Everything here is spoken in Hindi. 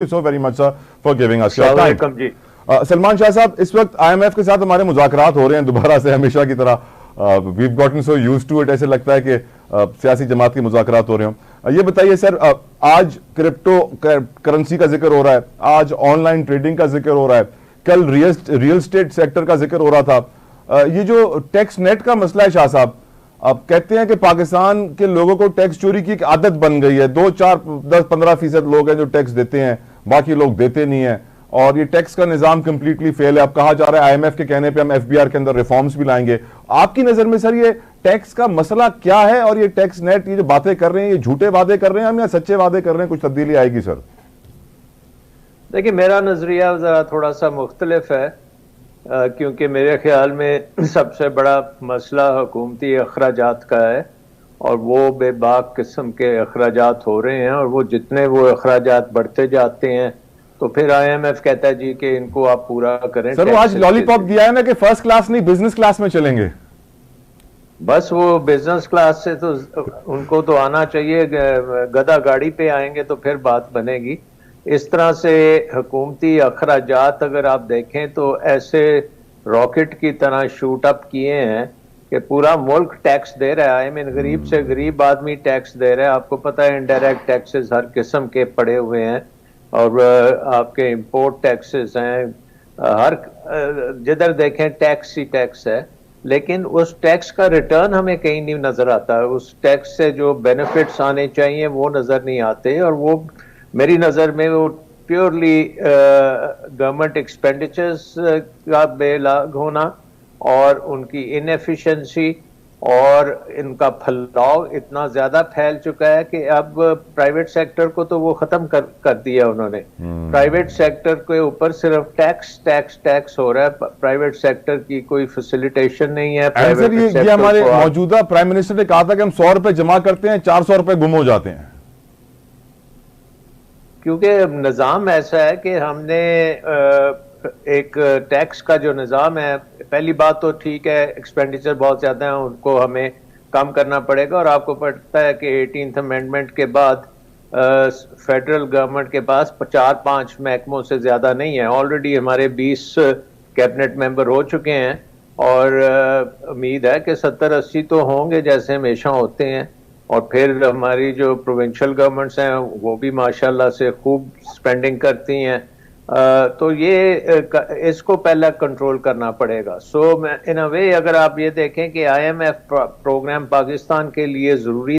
So very much sir for giving us your time ji. Salman Shah साहब, इस वक्त आईएमएफ के साथ हमारे मुज़ाकरात हो रहे हैं दोबारा से, हमेशा की तरह we have gotten so used to it, ऐसे लगता है कि सियासी जमात के मुज़ाकरात हो रहे हों। ये बताइए सर, आज क्रिप्टो करेंसी का जिक्र हो रहा है, आज ऑनलाइन ट्रेडिंग का जिक्र हो रहा है, कल रियल स्टेट सेक्टर का जिक्र हो रहा था। ये जो टैक्स नेट का मसला है शाह साहब, आप कहते हैं कि पाकिस्तान के लोगों को टैक्स चोरी की एक आदत बन गई है। 2, 4, 10, 15% लोग हैं जो टैक्स देते हैं, बाकी लोग देते नहीं है, और ये टैक्स का निजाम कंप्लीटली फेल है। अब कहा जा रहा है आईएमएफ के कहने पे हम एफबीआर के अंदर रिफॉर्म्स भी लाएंगे। आपकी नजर में सर ये टैक्स का मसला क्या है, और ये टैक्स नेट, ये जो बातें कर रहे हैं, ये झूठे वादे कर रहे हैं हम या सच्चे वादे कर रहे हैं? कुछ तब्दीली आएगी सर? देखिए, मेरा नजरिया जरा थोड़ा सा मुख्तलिफ है, क्योंकि मेरे ख्याल में सबसे बड़ा मसला हुकूमती अखराजात का है, और वो बेबाक किस्म के अखराजात हो रहे हैं, और वो जितने वो अखराजात बढ़ते जाते हैं तो फिर आईएमएफ कहता है जी कि इनको आप पूरा करें। सर वो आज लॉलीपॉप दिया है ना कि फर्स्ट क्लास नहीं बिजनेस क्लास में चलेंगे। बस वो बिजनेस क्लास से तो उनको तो आना चाहिए, गधा गाड़ी पे आएंगे तो फिर बात बनेगी। इस तरह से हुकूमती अखराजात अगर आप देखें तो ऐसे रॉकेट की तरह शूट अप किए हैं कि पूरा मुल्क टैक्स दे रहा है। आई मीन गरीब से गरीब आदमी टैक्स दे रहा है। आपको पता है इनडायरेक्ट टैक्सेस हर किस्म के पड़े हुए हैं, और आपके इंपोर्ट टैक्सेस हैं, हर जिधर देखें टैक्स ही टैक्स है। लेकिन उस टैक्स का रिटर्न हमें कहीं नहीं नजर आता। उस टैक्स से जो बेनिफिट्स आने चाहिए वो नजर नहीं आते, और वो मेरी नज़र में वो प्योरली गवर्नमेंट एक्सपेंडिचर्स का बेलाग होना, और उनकी इनएफिशिएंसी और इनका फैलाव इतना ज़्यादा फैल चुका है कि अब प्राइवेट सेक्टर को तो वो ख़त्म कर दिया उन्होंने। प्राइवेट सेक्टर के ऊपर सिर्फ टैक्स टैक्स टैक्स हो रहा है। प्राइवेट सेक्टर की कोई फैसिलिटेशन नहीं है। सर ये हमारे मौजूदा प्राइम मिनिस्टर ने कहा था कि हम 100 रुपए जमा करते हैं, 400 रुपए गुम हो जाते हैं, क्योंकि निज़ाम ऐसा है कि हमने एक टैक्स का जो निज़ाम है, पहली बात तो ठीक है एक्सपेंडिचर बहुत ज़्यादा है, उनको हमें कम करना पड़ेगा। और आपको पता है कि 18th अमेंडमेंट के बाद फेडरल गवर्नमेंट के पास 4-5 महकमों से ज़्यादा नहीं है। ऑलरेडी हमारे 20 कैबिनेट मेंबर हो चुके हैं, और उम्मीद है कि 70-80 तो होंगे जैसे हमेशा होते हैं। और फिर हमारी जो प्रोविंशियल गवर्नमेंट्स हैं वो भी माशाल्लाह से खूब स्पेंडिंग करती हैं। तो ये इसको पहला कंट्रोल करना पड़ेगा। सो इन अ वे अगर आप ये देखें कि आईएमएफ प्रोग्राम पाकिस्तान के लिए ज़रूरी